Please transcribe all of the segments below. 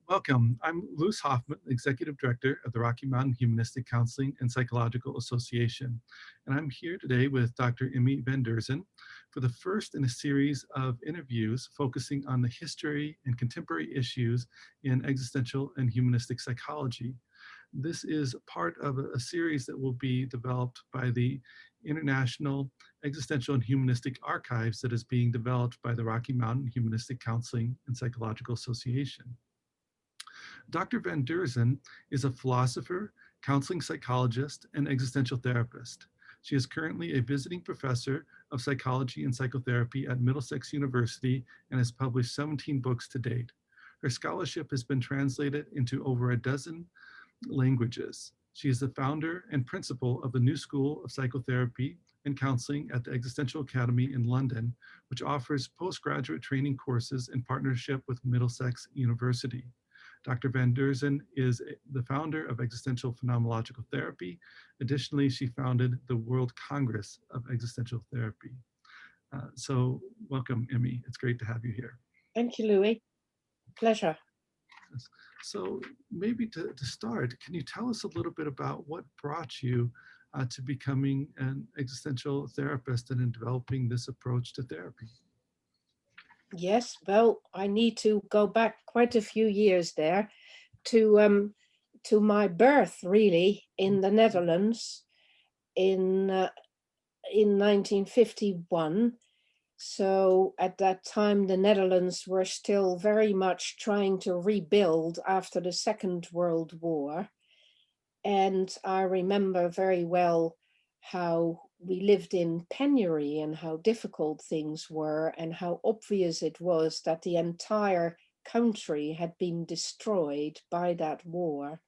Welcome. I'm Louis Hoffman, Executive Director of the Rocky Mountain Humanistic Counseling and Psychological Association. And I'm here today with Dr. Emmy van Deurzen for the first in a series of interviews focusing on the history and contemporary issues in existential and humanistic psychology. This is part of a series that will be developed by the International Existential and Humanistic Archives that is being developed by the Rocky Mountain Humanistic Counseling and Psychological Association. Dr. van Deurzen is a philosopher, counseling psychologist, and existential therapist. She is currently a visiting professor of psychology and psychotherapy at Middlesex University and has published 17 books to date. Her scholarship has been translated into over a dozen languages. She is the founder and principal of the New School of Psychotherapy and Counseling at the Existential Academy in London, which offers postgraduate training courses in partnership with Middlesex University. Dr. van Deurzen is the founder of Existential-Phenomenological therapy. Additionally, she founded the World Congress of Existential Therapy. So welcome, Emmy. It's great to have you here. Thank you, Louis. Pleasure. So maybe to start, can you tell us a little bit about what brought you to becoming an existential therapist and in developing this approach to therapy? Yes, well, I need to go back quite a few years there to my birth, really, in the Netherlands in 1951. So at that time, the Netherlands were still very much trying to rebuild after the Second World War. And I remember very well how we lived in penury and how difficult things were and how obvious it was that the entire country had been destroyed by that war.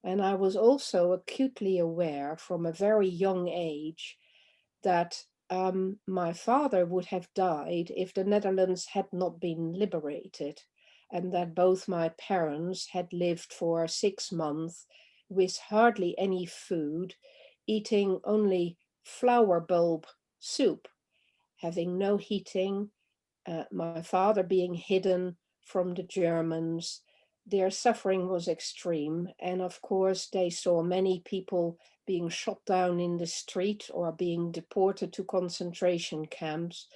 And I was also acutely aware from a very young age that my father would have died if the Netherlands had not been liberated, and that both my parents had lived for 6 months with hardly any food, eating only flower bulb soup, having no heating, my father being hidden from the Germans. Their suffering was extreme, and of course they saw many people being shot down in the street or being deported to concentration camps.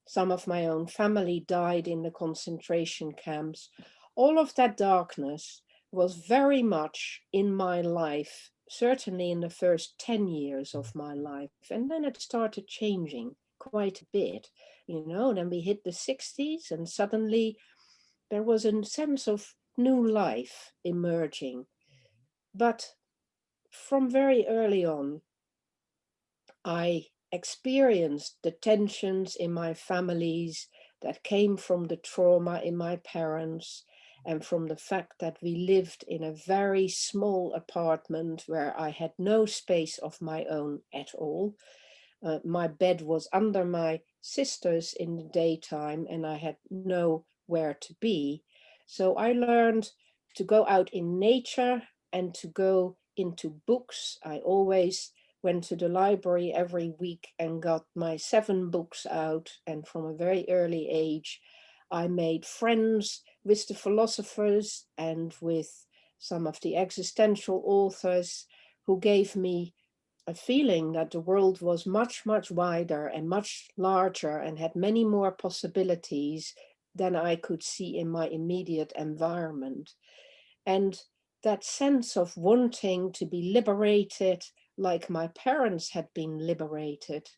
Some of my own family died in the concentration camps. All of that darkness was very much in my life, certainly in the first 10 years of my life. And then it started changing quite a bit. Then we hit the 60s and suddenly there was a sense of new life emerging. But from very early on, I experienced the tensions in my families that came from the trauma in my parents and from the fact that we lived in a very small apartment where I had no space of my own at all. My bed was under my sister's in the daytime and I had nowhere to be. So I learned to go out in nature and to go into books. I always went to the library every week and got my 7 books out. And from a very early age, I made friends with the philosophers and with some of the existential authors who gave me a feeling that the world was much, much wider and much larger and had many more possibilities than I could see in my immediate environment. And that sense of wanting to be liberated, like my parents had been liberated,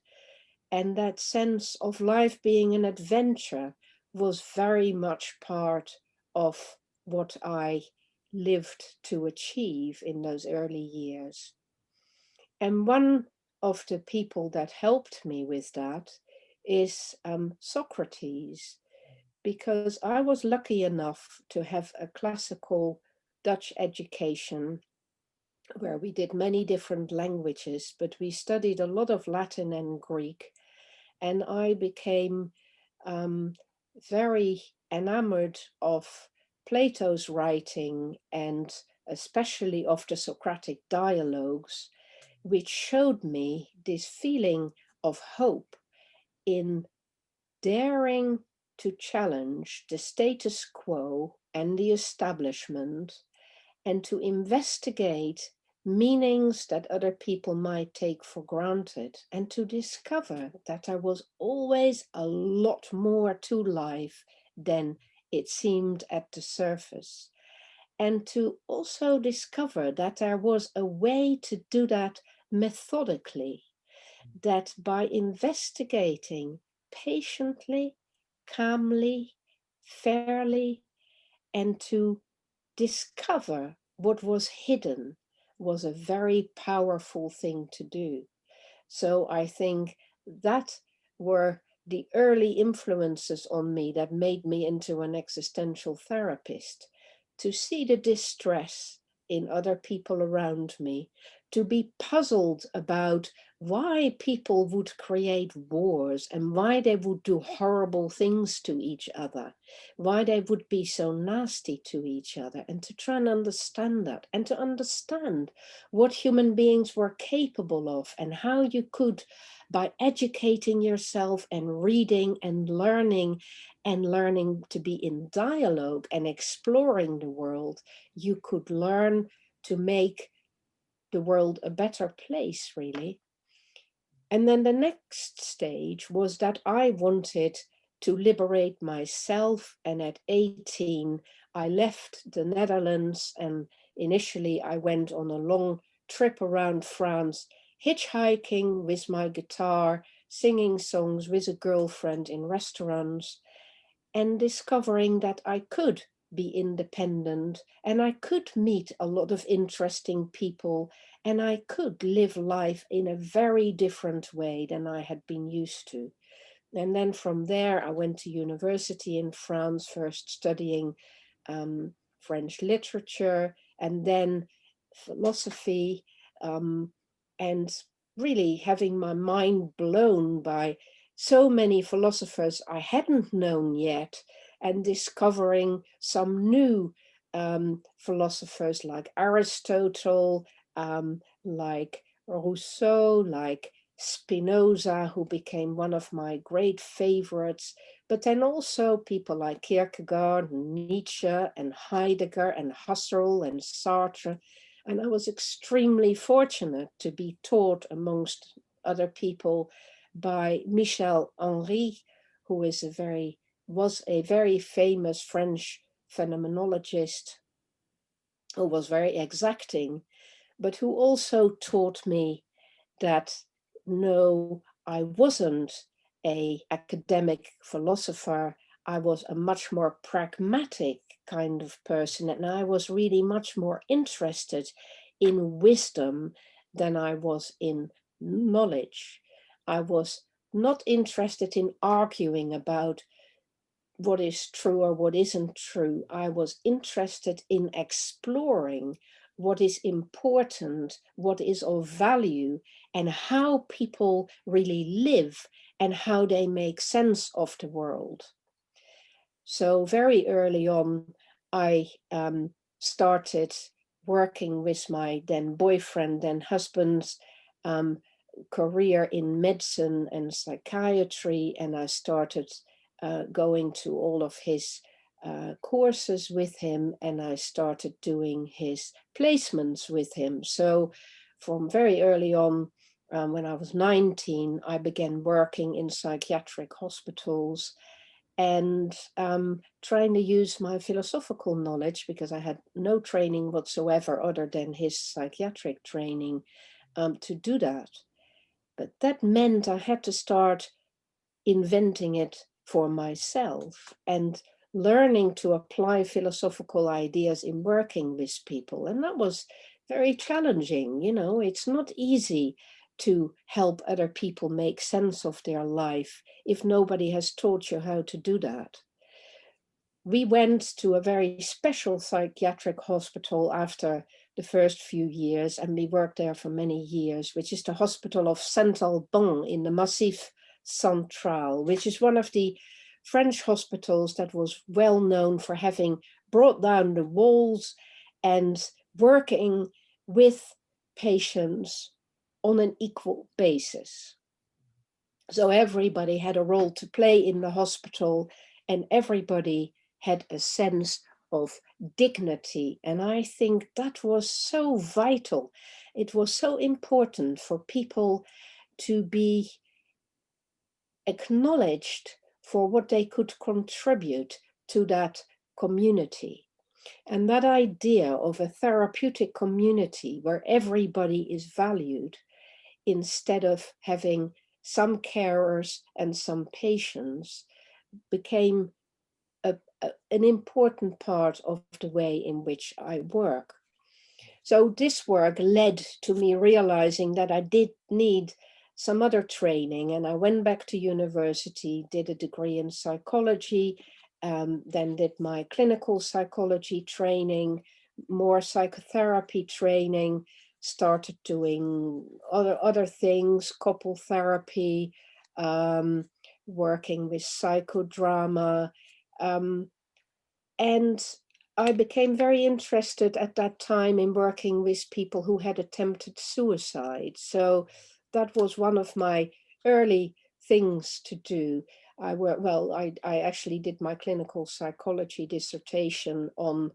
and that sense of life being an adventure was very much part of what I lived to achieve in those early years. And one of the people that helped me with that is Socrates, because I was lucky enough to have a classical Dutch education where we did many different languages, but we studied a lot of Latin and Greek. And I became very enamored of Plato's writing and especially of the Socratic dialogues, which showed me this feeling of hope in daring to challenge the status quo and the establishment, and to investigate meanings that other people might take for granted, and to discover that there was always a lot more to life than it seemed at the surface. And to also discover that there was a way to do that methodically, that by investigating patiently, calmly, fairly, and to discover what was hidden was a very powerful thing to do. So I think that were the early influences on me that made me into an existential therapist, to see the distress in other people around me, to be puzzled about why people would create wars and why they would do horrible things to each other, why they would be so nasty to each other, and to try and understand that, and to understand what human beings were capable of, and how you could, by educating yourself and reading and learning to be in dialogue and exploring the world, you could learn to make the world a better place, really. And then the next stage was that I wanted to liberate myself. And at 18, I left the Netherlands, and initially I went on a long trip around France, hitchhiking with my guitar, singing songs with a girlfriend in restaurants, and discovering that I could be independent and I could meet a lot of interesting people and I could live life in a very different way than I had been used to. And then from there, I went to university in France, first studying French literature and then philosophy, and really having my mind blown by so many philosophers I hadn't known yet, and discovering some new philosophers like Aristotle, like Rousseau, like Spinoza, who became one of my great favorites, but then also people like Kierkegaard, Nietzsche, and Heidegger, and Husserl, and Sartre. And I was extremely fortunate to be taught, amongst other people, by Michel Henry, who was a very famous French phenomenologist who was very exacting, but who also taught me that no, I wasn't a academic philosopher. I was a much more pragmatic kind of person, and I was really much more interested in wisdom than I was in knowledge. I was not interested in arguing about what is true or what isn't true. I was interested in exploring what is important, what is of value, and how people really live and how they make sense of the world. So very early on, I started working with my then boyfriend, then husband's career in medicine and psychiatry, and I started going to all of his courses with him, and I started doing his placements with him. So from very early on, when I was 19, I began working in psychiatric hospitals and trying to use my philosophical knowledge, because I had no training whatsoever other than his psychiatric training, to do that. But that meant I had to start inventing it for myself and learning to apply philosophical ideas in working with people. And that was very challenging. You know, it's not easy to help other people make sense of their life if nobody has taught you how to do that. We went to a very special psychiatric hospital after the first few years, and we worked there for many years, which is the hospital of Saint-Alban in the Massif Central, which is one of the French hospitals that was well known for having brought down the walls and working with patients on an equal basis. So everybody had a role to play in the hospital, and everybody had a sense of dignity. And I think that was so vital. It was so important for people to be acknowledged for what they could contribute to that community. And that idea of a therapeutic community where everybody is valued instead of having some carers and some patients became an important part of the way in which I work. So this work led to me realizing that I did need some other training, and I went back to university, did a degree in psychology, then did my clinical psychology training, more psychotherapy training, started doing other things, couple therapy, working with psychodrama, um, and I became very interested at that time in working with people who had attempted suicide. So that was one of my early things to do. I actually did my clinical psychology dissertation on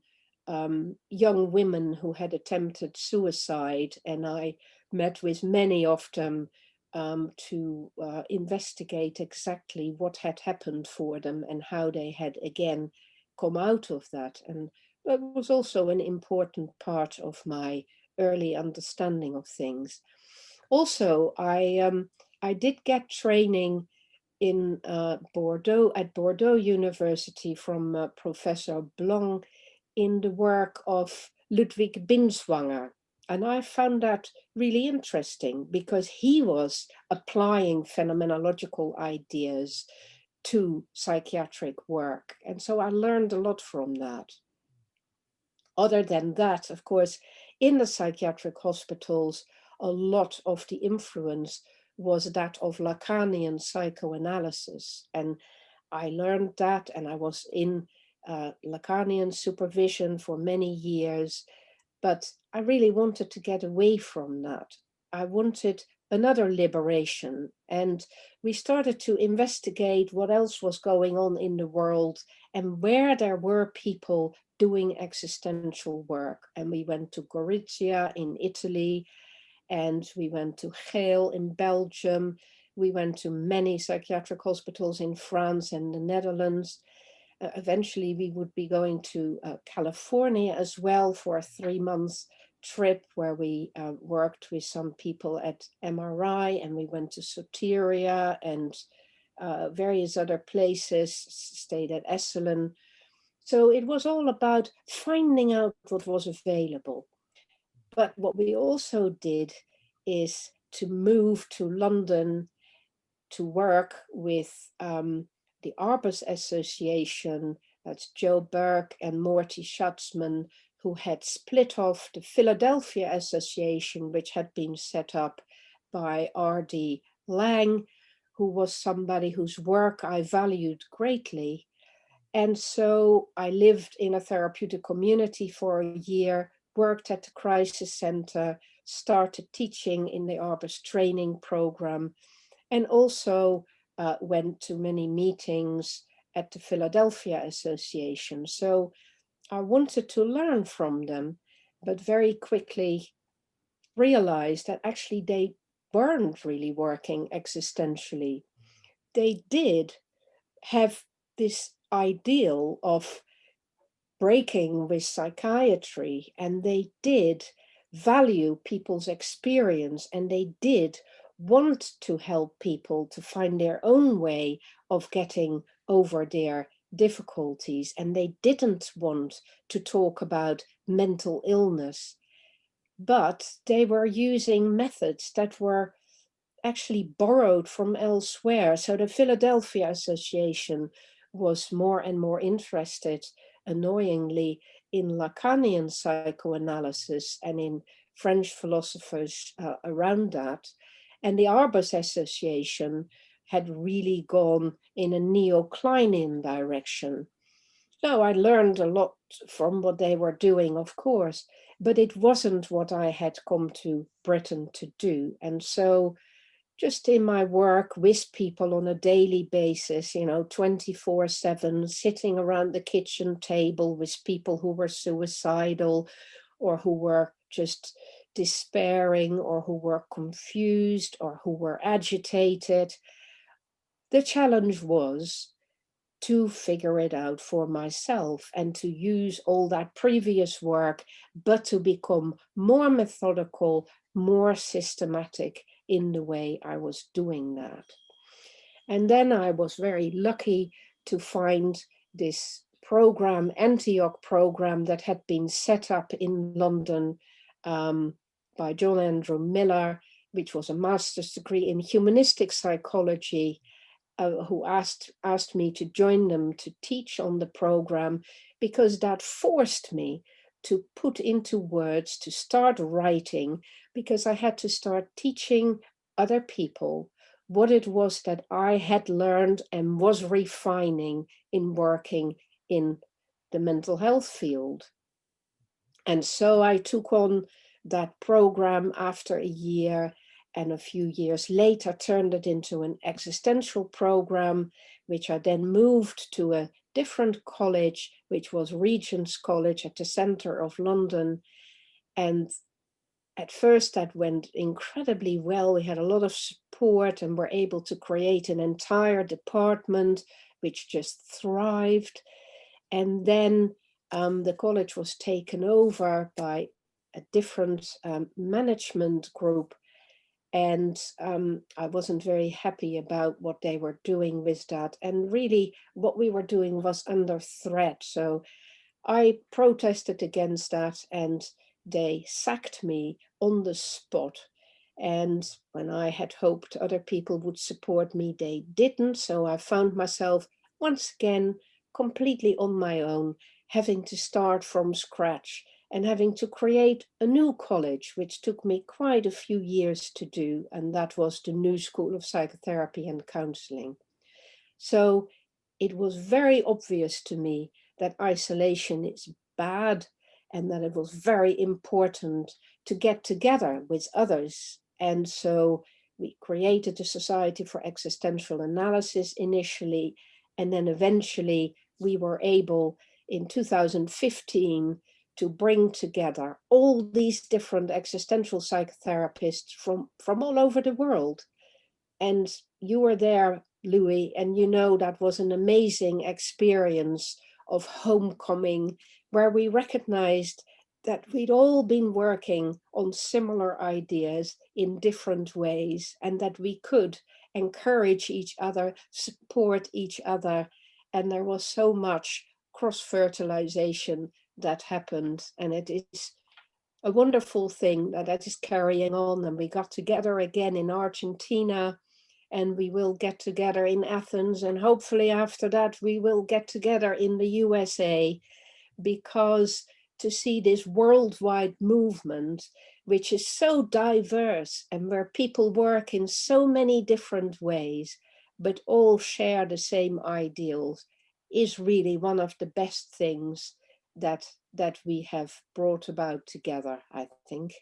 young women who had attempted suicide, and I met with many of them to investigate exactly what had happened for them and how they had again come out of that. And that was also an important part of my early understanding of things. Also, I did get training in Bordeaux, at Bordeaux University, from Professor Blanc in the work of Ludwig Binswanger. And I found that really interesting because he was applying phenomenological ideas to psychiatric work. And so I learned a lot from that. Other than that, of course, in the psychiatric hospitals, a lot of the influence was that of Lacanian psychoanalysis. And I learned that, and I was in Lacanian supervision for many years, but I really wanted to get away from that. I wanted another liberation. And we started to investigate what else was going on in the world and where there were people doing existential work. And we went to Gorizia in Italy, and we went to Geel in Belgium. We went to many psychiatric hospitals in France and the Netherlands. Eventually, we would be going to California as well for a 3 month trip where we worked with some people at MRI, and we went to Soteria and various other places, stayed at Esselen. So it was all about finding out what was available. But what we also did is to move to London to work with the Arbus Association. That's Joe Burke and Morty Schatzman, who had split off the Philadelphia Association, which had been set up by R.D. Laing, who was somebody whose work I valued greatly. And so I lived in a therapeutic community for a year, worked at the crisis center, started teaching in the Arbus training program, and also went to many meetings at the Philadelphia Association. So I wanted to learn from them, but very quickly realized that actually they weren't really working existentially. They did have this ideal of breaking with psychiatry, and they did value people's experience, and they did want to help people to find their own way of getting over their difficulties, and they didn't want to talk about mental illness, but they were using methods that were actually borrowed from elsewhere. So the Philadelphia Association was more and more interested, annoyingly, in Lacanian psychoanalysis and in French philosophers around that. And the Arbus Association had really gone in a neo-Kleinian direction. So I learned a lot from what they were doing, of course, but it wasn't what I had come to Britain to do. And so just in my work with people on a daily basis, 24/7, sitting around the kitchen table with people who were suicidal or who were just despairing or who were confused or who were agitated. The challenge was to figure it out for myself and to use all that previous work, but to become more methodical, more systematic in the way I was doing that. And then I was very lucky to find this program, Antioch program, that had been set up in London by John Andrew Miller, which was a master's degree in humanistic psychology, who asked me to join them to teach on the program, because that forced me to put into words, to start writing, because I had to start teaching other people what it was that I had learned and was refining in working in the mental health field. And so I took on that program after a year, and a few years later turned it into an existential program, which I then moved to a different college, which was Regent's College at the center of London. And at first that went incredibly well. We had a lot of support and were able to create an entire department which just thrived. And then the college was taken over by a different management group. And I wasn't very happy about what they were doing with that. And really what we were doing was under threat. So I protested against that, and they sacked me on the spot. And when I had hoped other people would support me, they didn't. So I found myself once again completely on my own, having to start from scratch and having to create a new college, which took me quite a few years to do. And that was the New School of Psychotherapy and Counseling. So it was very obvious to me that isolation is bad, and that it was very important to get together with others. And so we created the Society for Existential Analysis initially, and then eventually we were able in 2015 to bring together all these different existential psychotherapists from all over the world. And you were there, Louis, and you know that was an amazing experience of homecoming, where we recognized that we'd all been working on similar ideas in different ways, and that we could encourage each other, support each other. And there was so much cross-fertilization that happened. And it is a wonderful thing that is carrying on. And we got together again in Argentina, and we will get together in Athens, and hopefully after that we will get together in the USA, because to see this worldwide movement, which is so diverse and where people work in so many different ways, but all share the same ideals, is really one of the best things that we have brought about together, I think.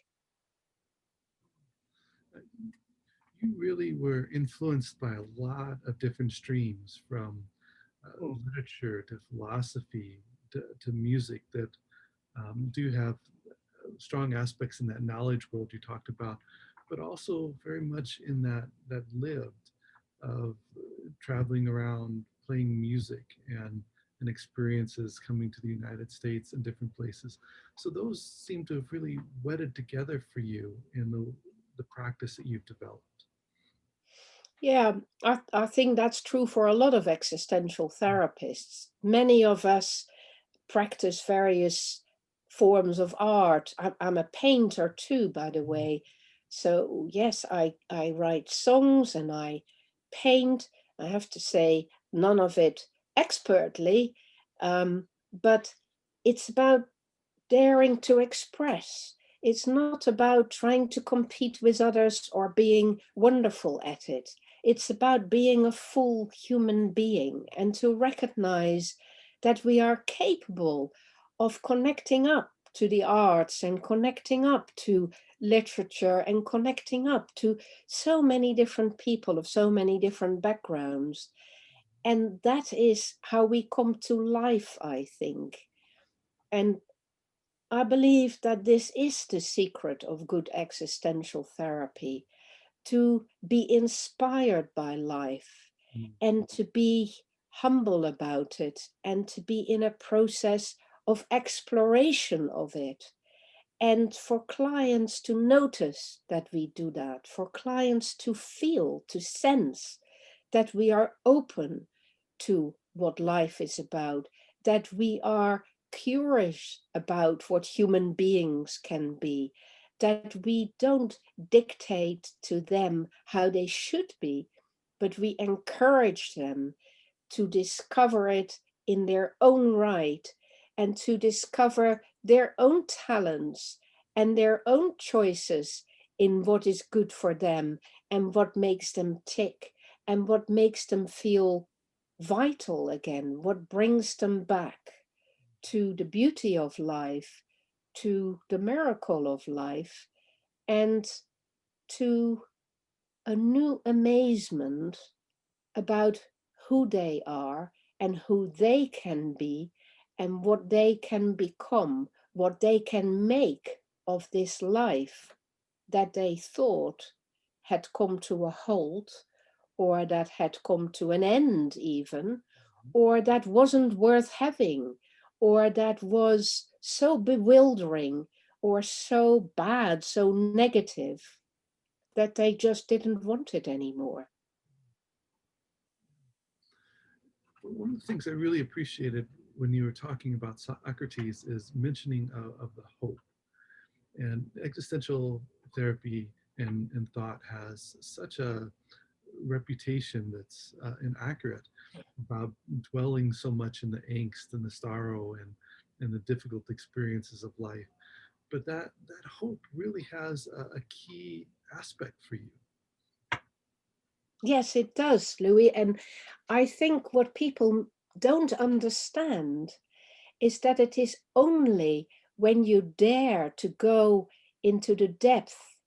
You really were influenced by a lot of different streams, from Mm. literature to philosophy to music, that do have strong aspects in that knowledge world you talked about, but also very much in that lived of traveling around, playing music, and experiences coming to the United States and different places. So those seem to have really wedded together for you in the practice that you've developed. Yeah, I think that's true for a lot of existential therapists. Many of us practice various forms of art. I'm a painter too, by the way. So yes, I write songs and I paint. I have to say, none of it expertly, but it's about daring to express. It's not about trying to compete with others or being wonderful at it. It's about being a full human being, and to recognize that we are capable of connecting up, to the arts and connecting up to literature and connecting up to so many different people of so many different backgrounds. And that is how we come to life, I think. And I believe that this is the secret of good existential therapy, to be inspired by life Mm. and to be humble about it and to be in a process of exploration of it. And for clients to notice that we do that, for clients to feel, to sense that we are open to what life is about, that we are curious about what human beings can be, that we don't dictate to them how they should be, but we encourage them to discover it in their own right and to discover their own talents and their own choices in what is good for them and what makes them tick and what makes them feel vital again, what brings them back to the beauty of life, to the miracle of life, and to a new amazement about who they are and who they can be and what they can become, what they can make of this life that they thought had come to a halt, or that had come to an end even, or that wasn't worth having, or that was so bewildering or so bad, so negative, that they just didn't want it anymore. One of the things I really appreciated when you were talking about Socrates is mentioning of the hope. And existential therapy and thought has such a reputation that's inaccurate about dwelling so much in the angst and the sorrow and the difficult experiences of life. But that hope really has a key aspect for you. Yes, it does, Louis. And I think what people don't understand is that it is only when you dare to go into the depth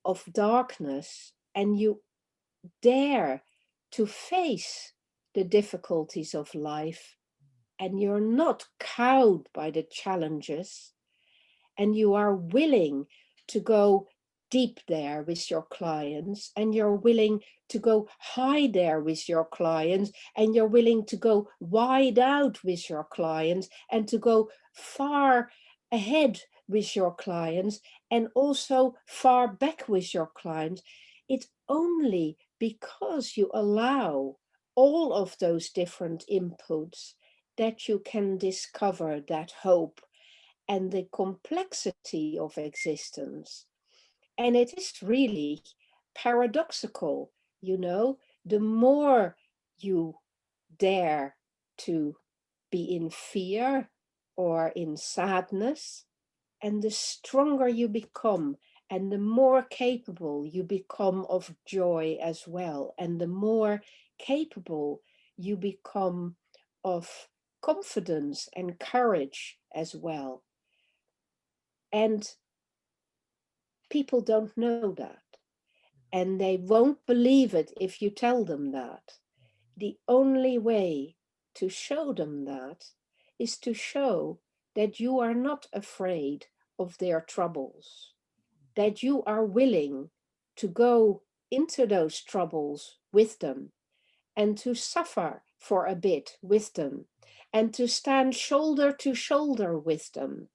of darkness and you dare to face the difficulties of life, and you're not cowed by the challenges, and you are willing to go deep there with your clients, and you're willing to go high there with your clients, and you're willing to go wide out with your clients, and to go far ahead with your clients, and also far back with your clients. It's only because you allow all of those different inputs that you can discover that hope and the complexity of existence. And it is really paradoxical, you know, the more you dare to be in fear or in sadness, and the stronger you become, and the more capable you become of joy as well, and the more capable you become of confidence and courage as well. And people don't know that. And they won't believe it if you tell them that. The only way to show them that is to show that you are not afraid of their troubles, that you are willing to go into those troubles with them and to suffer for a bit with them and to stand shoulder to shoulder with them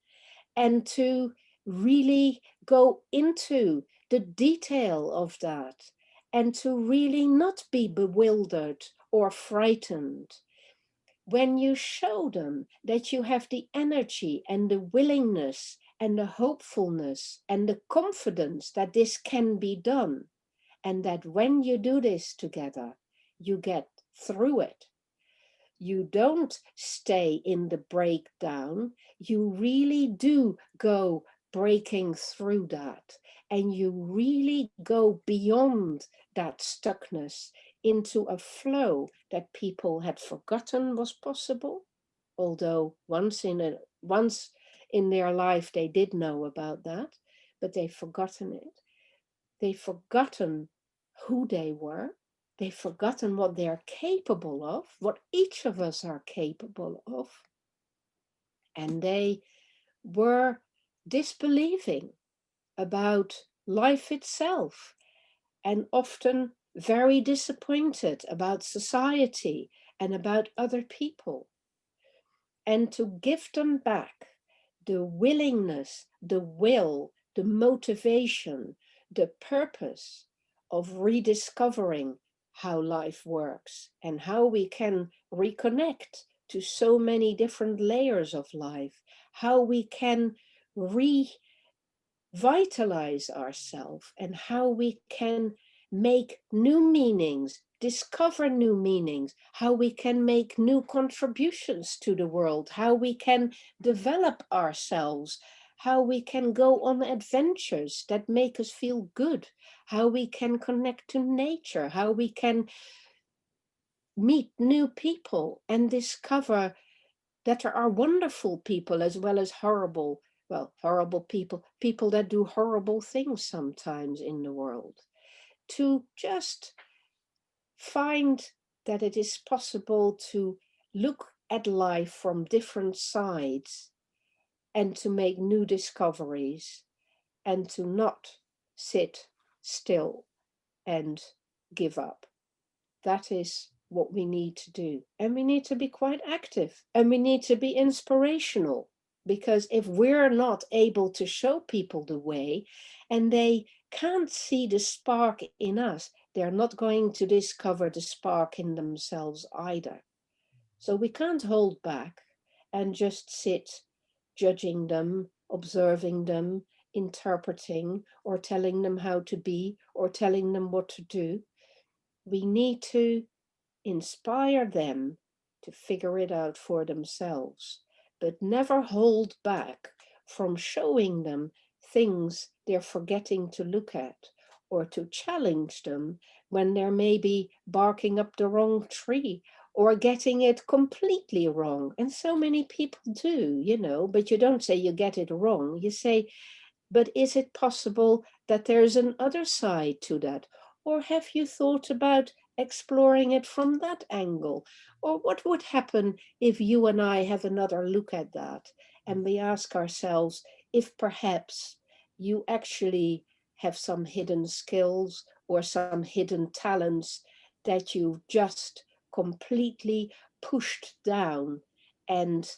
and to really go into the detail of that and to really not be bewildered or frightened. When you show them that you have the energy and the willingness and the hopefulness and the confidence that this can be done, and that when you do this together, you get through it. You don't stay in the breakdown. You really do go breaking through that. And you really go beyond that stuckness into a flow that people had forgotten was possible. Although once in their life they did know about that, but they've forgotten it. They've forgotten who they were. They've forgotten what they're capable of, what each of us are capable of. And they were disbelieving about life itself, and often very disappointed about society and about other people. And to give them back the willingness, the will, the motivation, the purpose of rediscovering how life works and how we can reconnect to so many different layers of life, how we can revitalize ourselves, and how we can make new meanings, discover new meanings, how we can make new contributions to the world, how we can develop ourselves, how we can go on adventures that make us feel good, how we can connect to nature, how we can meet new people and discover that there are wonderful people as well as horrible people, people that do horrible things sometimes in the world. To just find that it is possible to look at life from different sides and to make new discoveries, and to not sit still and give up. That is what we need to do. And we need to be quite active, and we need to be inspirational, because if we're not able to show people the way and they can't see the spark in us, they're not going to discover the spark in themselves either. So we can't hold back and just sit judging them, observing them, interpreting, or telling them how to be, or telling them what to do. We need to inspire them to figure it out for themselves, but never hold back from showing them things they're forgetting to look at, or to challenge them when they're maybe barking up the wrong tree or getting it completely wrong. And so many people do, but you don't say you get it wrong. You say, but is it possible that there's an other side to that? Or have you thought about exploring it from that angle? Or what would happen if you and I have another look at that? And we ask ourselves if perhaps you actually have some hidden skills or some hidden talents that you've just completely pushed down and,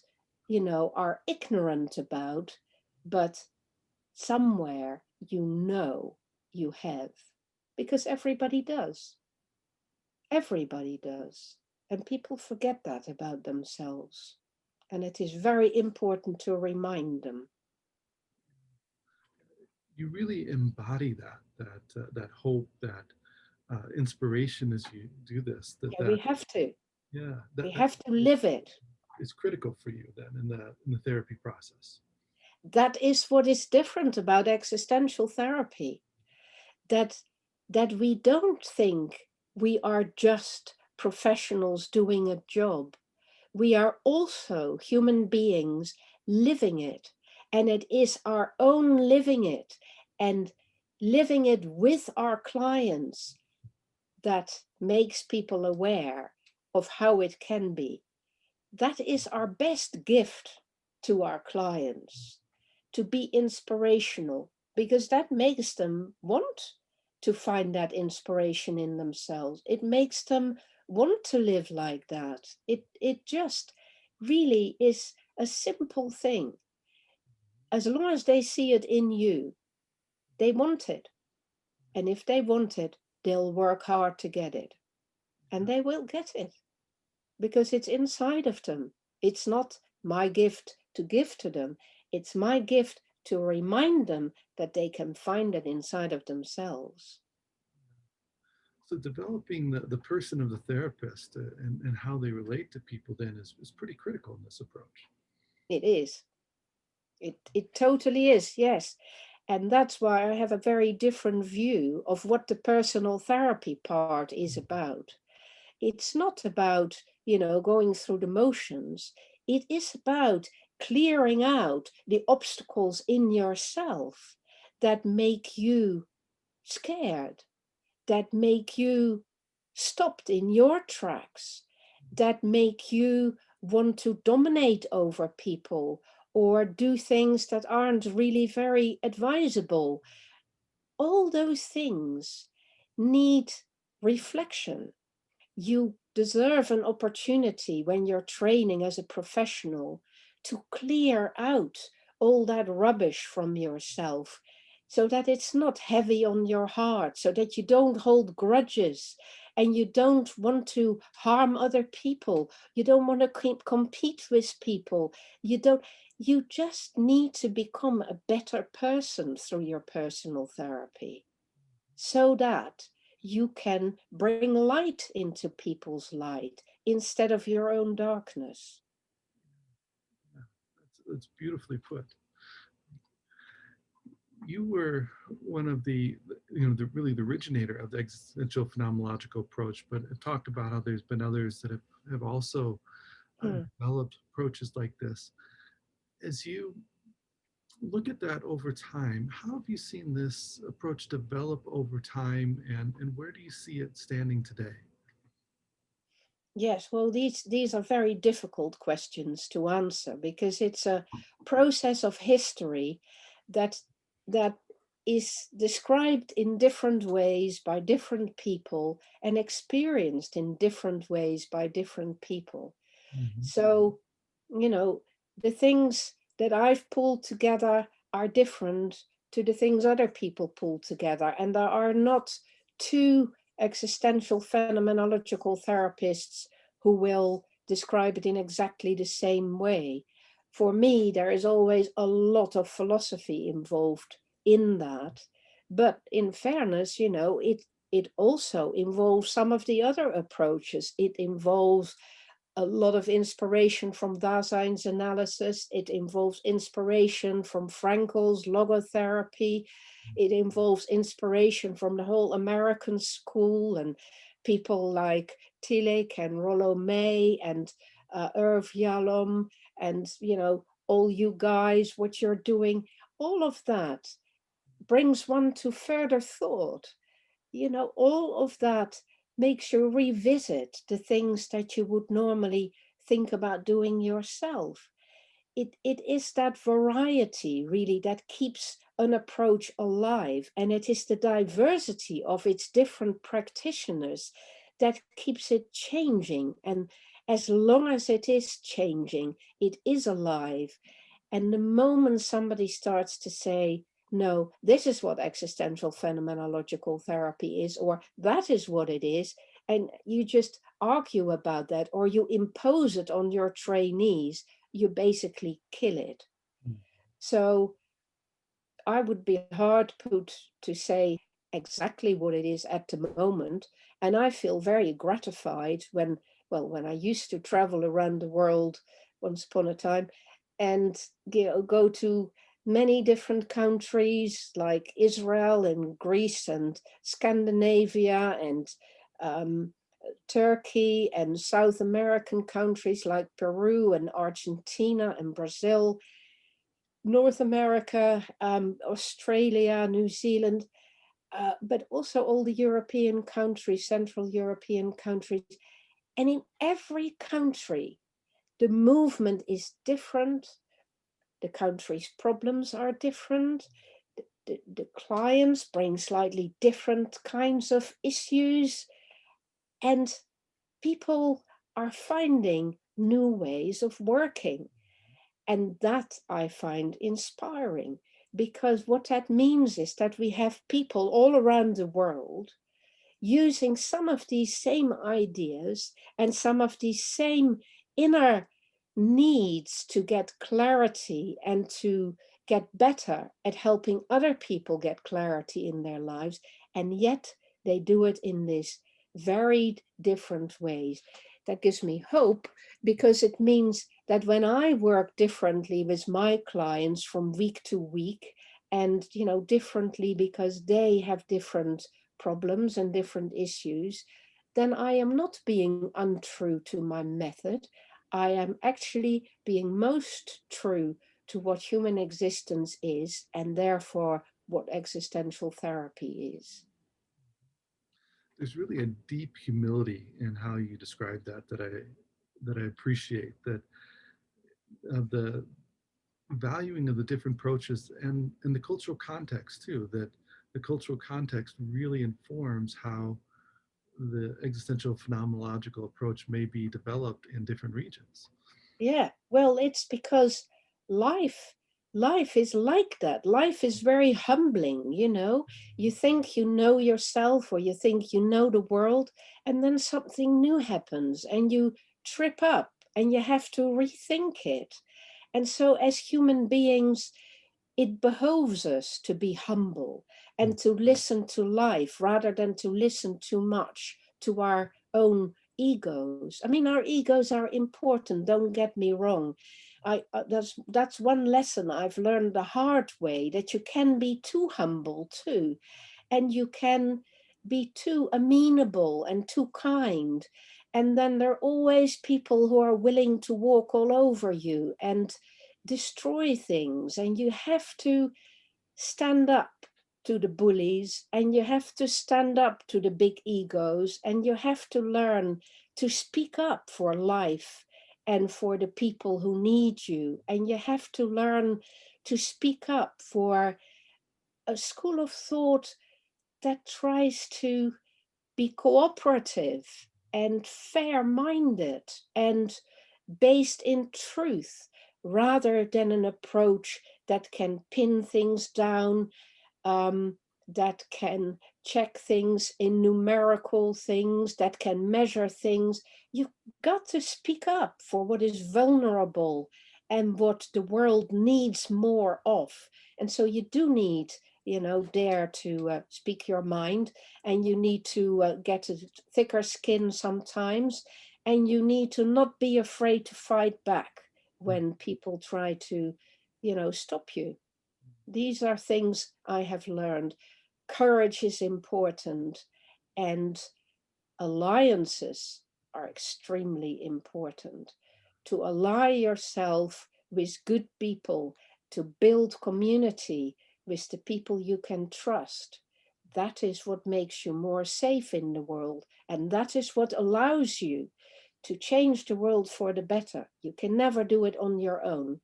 are ignorant about, but somewhere you have, because everybody does. Everybody does. And people forget that about themselves. And it is very important to remind them. You really embody that hope, that inspiration as you do this. Yeah, we have to. Yeah, We that have to live it. is critical for you then in the therapy process. That is what is different about existential therapy. That that we don't think we are just professionals doing a job. We are also human beings living it. And it is our own living it and living it with our clients that makes people aware of how it can be. That is our best gift to our clients, to be inspirational, because that makes them want to find that inspiration in themselves. It makes them want to live like that. It just really is a simple thing. As long as they see it in you, they want it. And if they want it, they'll work hard to get it. And they will get it, because it's inside of them. It's not my gift to give to them. It's my gift to remind them that they can find it inside of themselves. So developing the person of the therapist and how they relate to people then is pretty critical in this approach. It is. It totally is, yes. And that's why I have a very different view of what the personal therapy part is about. It's not about, going through the motions. It is about clearing out the obstacles in yourself that make you scared, that make you stopped in your tracks, that make you want to dominate over people or do things that aren't really very advisable. All those things need reflection. You deserve an opportunity when you're training as a professional to clear out all that rubbish from yourself so that it's not heavy on your heart, so that you don't hold grudges and you don't want to harm other people. You don't want to compete with people. You just need to become a better person through your personal therapy so that you can bring light into people's light instead of your own darkness. Yeah, that's beautifully put. You were one of the, really the originator of the existential phenomenological approach, but have talked about how there's been others that have also Hmm. developed approaches like this. As you look at that over time, how have you seen this approach develop over time, and where do you see it standing today? Yes, well, these are very difficult questions to answer because it's a process of history that that is described in different ways by different people and experienced in different ways by different people. Mhm. So, the things that I've pulled together are different to the things other people pull together. And there are not two existential phenomenological therapists who will describe it in exactly the same way. For me, there is always a lot of philosophy involved in that. But in fairness, it also involves some of the other approaches. It involves a lot of inspiration from Dasein's analysis. It involves inspiration from Frankel's logotherapy. It involves inspiration from the whole American school and people like Tillich and Rollo May and Irv Yalom and, all you guys, what you're doing. All of that brings one to further thought. All of that makes you revisit the things that you would normally think about doing yourself. It is that variety really that keeps an approach alive, and it is the diversity of its different practitioners that keeps it changing. And as long as it is changing, it is alive. And the moment somebody starts to say, no, this is what existential phenomenological therapy is, or that is what it is, and you just argue about that, or you impose it on your trainees, you basically kill it. So I would be hard put to say exactly what it is at the moment. And I feel very gratified when I used to travel around the world once upon a time and go to many different countries like Israel and Greece and Scandinavia and um, Turkey and South American countries like Peru and Argentina and Brazil, North America, Australia, New Zealand, but also all the European countries, Central European countries. And in every country, the movement is different. The country's problems are different. The clients bring slightly different kinds of issues. And people are finding new ways of working. And that I find inspiring because what that means is that we have people all around the world using some of these same ideas and some of these same inner needs to get clarity and to get better at helping other people get clarity in their lives. And yet they do it in these varied different ways. That gives me hope because it means that when I work differently with my clients from week to week, and differently because they have different problems and different issues, then I am not being untrue to my method. I am actually being most true to what human existence is, and therefore what existential therapy is. There's really a deep humility in how you describe that I appreciate, that of the valuing of the different approaches and the cultural context too, that the cultural context really informs how the existential phenomenological approach may be developed in different regions. Yeah, well, it's because life life is like that. Life is very humbling, you know. You think you know yourself, or you think you know the world, and then something new happens and you trip up and you have to rethink it. And so as human beings, it behoves us to be humble and to listen to life rather than to listen too much to our own egos. I mean, our egos are important, don't get me wrong. That's one lesson I've learned the hard way, that you can be too humble too, and you can be too amenable and too kind. And then there are always people who are willing to walk all over you and destroy things. And you have to stand up to the bullies, and you have to stand up to the big egos, and you have to learn to speak up for life and for the people who need you. And you have to learn to speak up for a school of thought that tries to be cooperative and fair-minded and based in truth, rather than an approach that can pin things down, um, that can check things in numerical things, that can measure things. You've got to speak up for what is vulnerable and what the world needs more of. And so you do need, dare to speak your mind, and you need to get a thicker skin sometimes, and you need to not be afraid to fight back when people try to, stop you. These are things I have learned. Courage is important, and alliances are extremely important. To ally yourself with good people, to build community with the people you can trust. That is what makes you more safe in the world. And that is what allows you to change the world for the better. You can never do it on your own.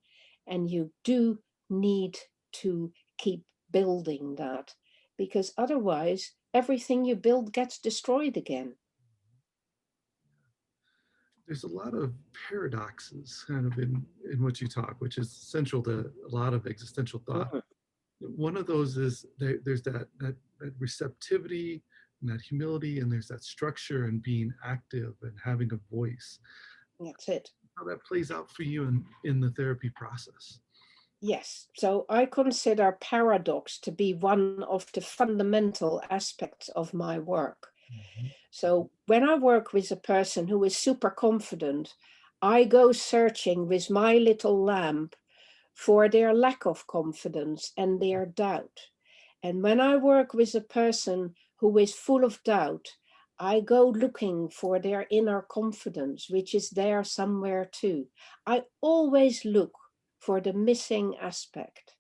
And you do need to keep building that, because otherwise everything you build gets destroyed again. There's a lot of paradoxes kind of in what you talk, which is central to a lot of existential thought. Mm, One of those is there's that receptivity and that humility, and there's that structure and being active and having a voice. that's it. How that plays out for you in the therapy process. Yes. So I consider paradox to be one of the fundamental aspects of my work. Mhm. So when I work with a person who is super confident, I go searching with my little lamp for their lack of confidence and their doubt. And when I work with a person who is full of doubt, I go looking for their inner confidence, which is there somewhere too. I always look for the missing aspect.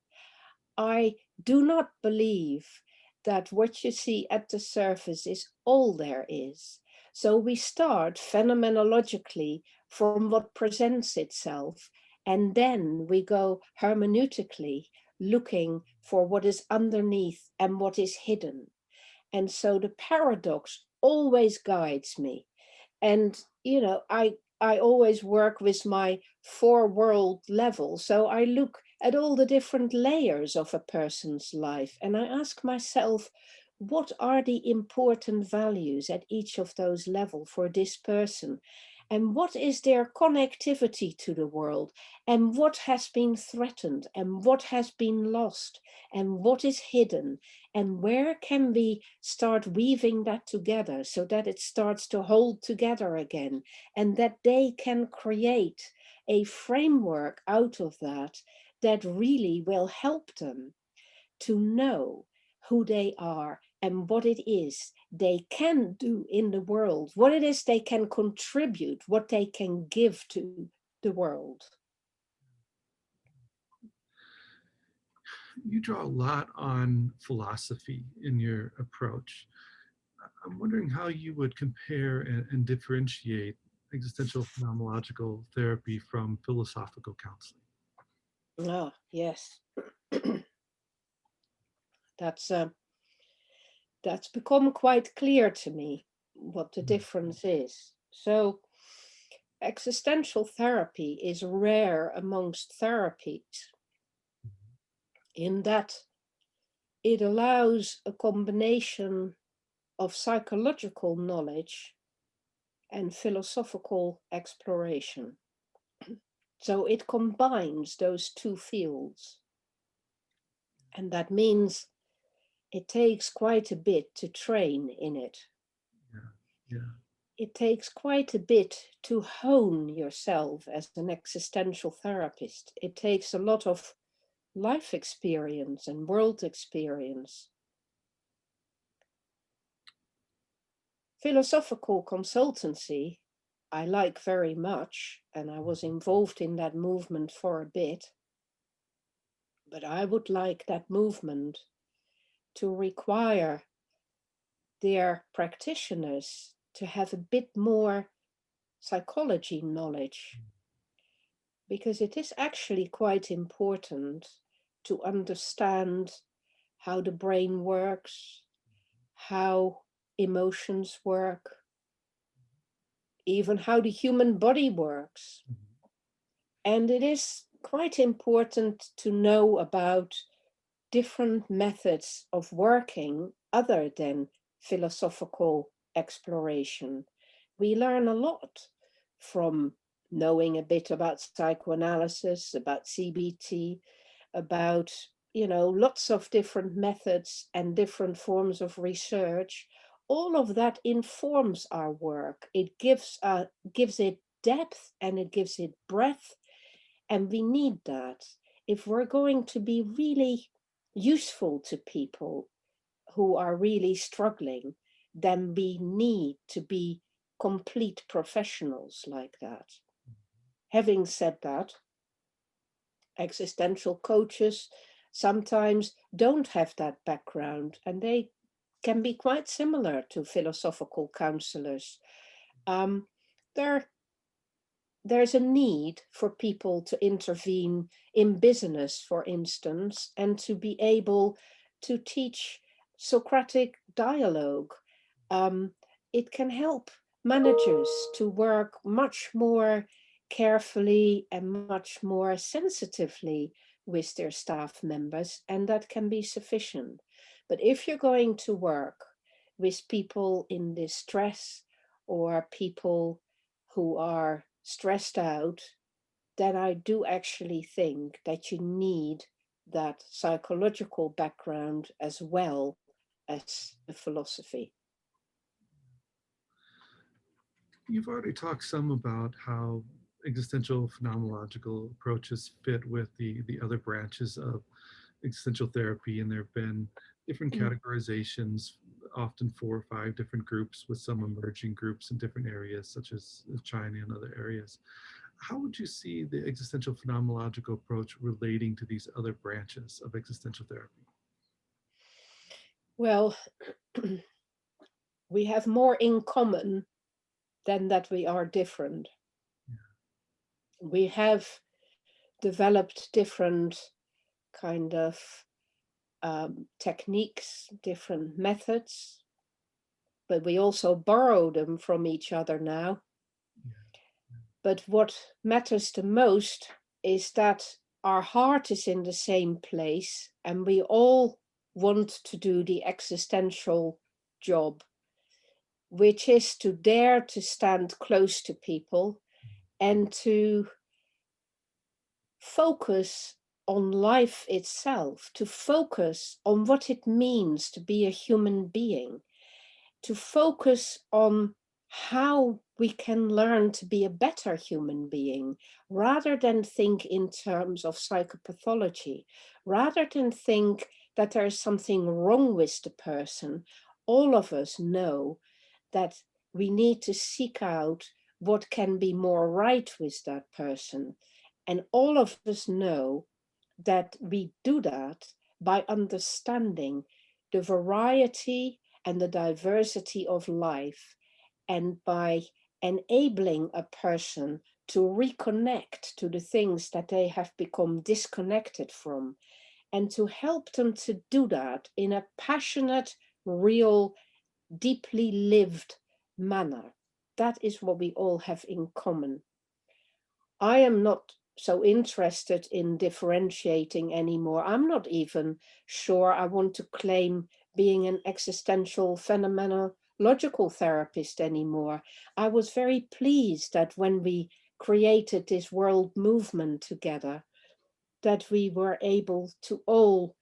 I do not believe that what you see at the surface is all there is. So we start phenomenologically from what presents itself, and then we go hermeneutically looking for what is underneath and what is hidden. And so the paradox always guides me. And I always work with my four world level, so I look at all the different layers of a person's life, and I ask myself, what are the important values at each of those levels for this person, and what is their connectivity to the world, and what has been threatened, and what has been lost, and what is hidden, and where can we start weaving that together so that it starts to hold together again, and that they can create a framework out of that that really will help them to know who they are and what it is they can do in the world, what it is they can contribute, what they can give to the world. You draw a lot on philosophy in your approach. I'm wondering how you would compare and differentiate existential phenomenological therapy from philosophical counseling. Ah, yes. That's that's become quite clear to me what the difference is. So, existential therapy is rare amongst therapies in that it allows a combination of psychological knowledge and philosophical exploration. So it combines those two fields. And that means it takes quite a bit to train in it. Yeah, yeah. It takes quite a bit to hone yourself as an existential therapist. It takes a lot of life experience and world experience. Philosophical consultancy, I like very much, and I was involved in that movement for a bit. But I would like that movement to require their practitioners to have a bit more psychology knowledge, because it is actually quite important to understand how the brain works, how emotions work, even how the human body works. And it is quite important to know about different methods of working other than philosophical exploration. We learn a lot from knowing a bit about psychoanalysis, about CBT, about, lots of different methods and different forms of research. All of that informs our work. It gives it depth and it gives it breadth, and we need that if we're going to be really useful to people who are really struggling. Then we need to be complete professionals like that. Having said that, existential coaches sometimes don't have that background, and they can be quite similar to philosophical counselors. Um, they're there's a need for people to intervene in business, for instance, and to be able to teach Socratic dialogue. Um, it can help managers to work much more carefully and much more sensitively with their staff members, and that can be sufficient. But if you're going to work with people in distress or people who are stressed out, then I do actually think that you need that psychological background as well as the philosophy. You've already talked some about how existential phenomenological approaches fit with the other branches of existential therapy, and there have been different Mm. categorizations, often 4 or 5 different groups, with some emerging groups in different areas, such as China and other areas. How would you see the existential phenomenological approach relating to these other branches of existential therapy? Well, we have more in common than that we are different. We have developed different kind of techniques, different methods, but we also borrow them from each other now. But what matters the most is that our heart is in the same place and we all want to do the existential job, which is to dare to stand close to people and to focus on life itself, to focus on what it means to be a human being, to focus on how we can learn to be a better human being, rather than think in terms of psychopathology, rather than think that there is something wrong with the person. All of us know that we need to seek out what can be more right with that person. And all of us know that we do that by understanding the variety and the diversity of life, and by enabling a person to reconnect to the things that they have become disconnected from, and to help them to do that in a passionate, real, deeply lived manner. That is what we all have in common. I am not so interested in differentiating anymore. I'm not even sure I want to claim being an existential phenomenological therapist anymore. I was very pleased that when we created this world movement together, that we were able to all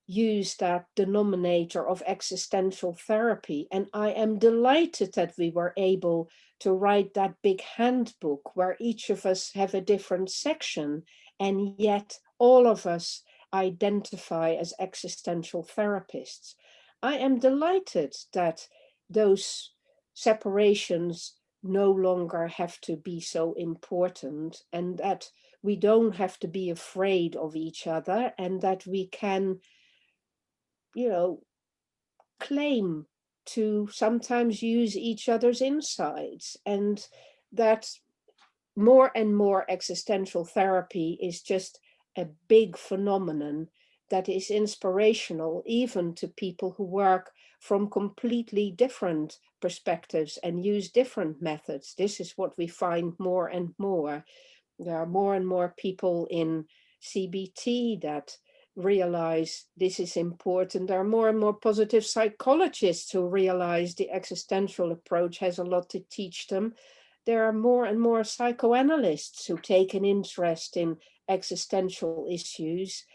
use that denominator of existential therapy. And I am delighted that we were able to write that big handbook where each of us have a different section, and yet all of us identify as existential therapists. I am delighted that those separations no longer have to be so important, and that we don't have to be afraid of each other, and that we can, you know, claim to sometimes use each other's insights, and that more and more existential therapy is just a big phenomenon that is inspirational even to people who work from completely different perspectives and use different methods. This is what we find more and more. There are more and more people in CBT that realize this is important. There are more and more positive psychologists who realize the existential approach has a lot to teach them. There are more and more psychoanalysts who take an interest in existential issues.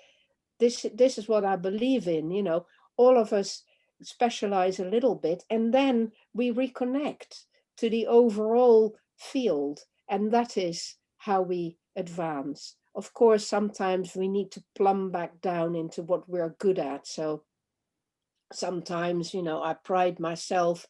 This is what I believe in, you know. All of us specialize a little bit, and then we reconnect to the overall field, and that is how we advance. Of course, sometimes we need to plumb back down into what we're good at. So sometimes, you know, I pride myself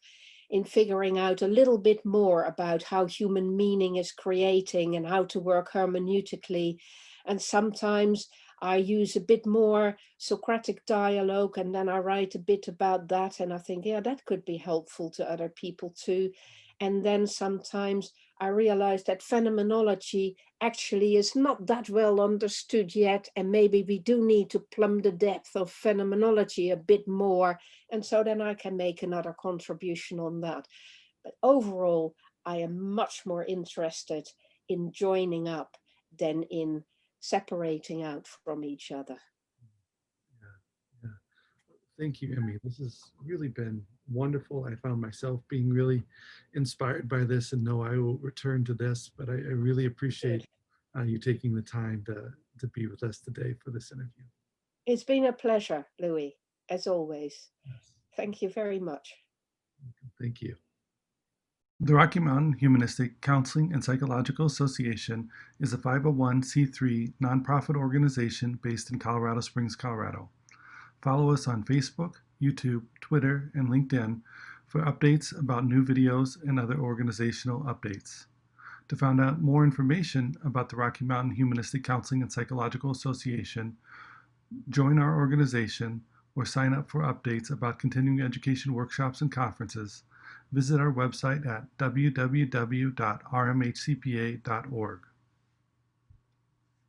in figuring out a little bit more about how human meaning is creating and how to work hermeneutically. And sometimes I use a bit more Socratic dialogue, and then I write a bit about that. And I think, yeah, that could be helpful to other people too. And then sometimes I realize that phenomenology actually is not that well understood yet. And maybe we do need to plumb the depth of phenomenology a bit more. And so then I can make another contribution on that. But overall, I am much more interested in joining up than in separating out from each other. Yeah, yeah. Thank you, Emmy. This has really been wonderful. I found myself being really inspired by this, and know I will return to this. But I really appreciate Good. you taking the time to be with us today for this interview. It's been a pleasure, Louis, as always. Yes, Thank you very much. thank you. The Rocky Mountain Humanistic Counseling and Psychological Association is a 501c3 nonprofit organization based in Colorado Springs, Colorado. Follow us on Facebook, YouTube, Twitter, and LinkedIn for updates about new videos and other organizational updates. To find out more information about the Rocky Mountain Humanistic Counseling and Psychological Association, join our organization, or sign up for updates about continuing education workshops and conferences, visit our website at www.rmhcpa.org.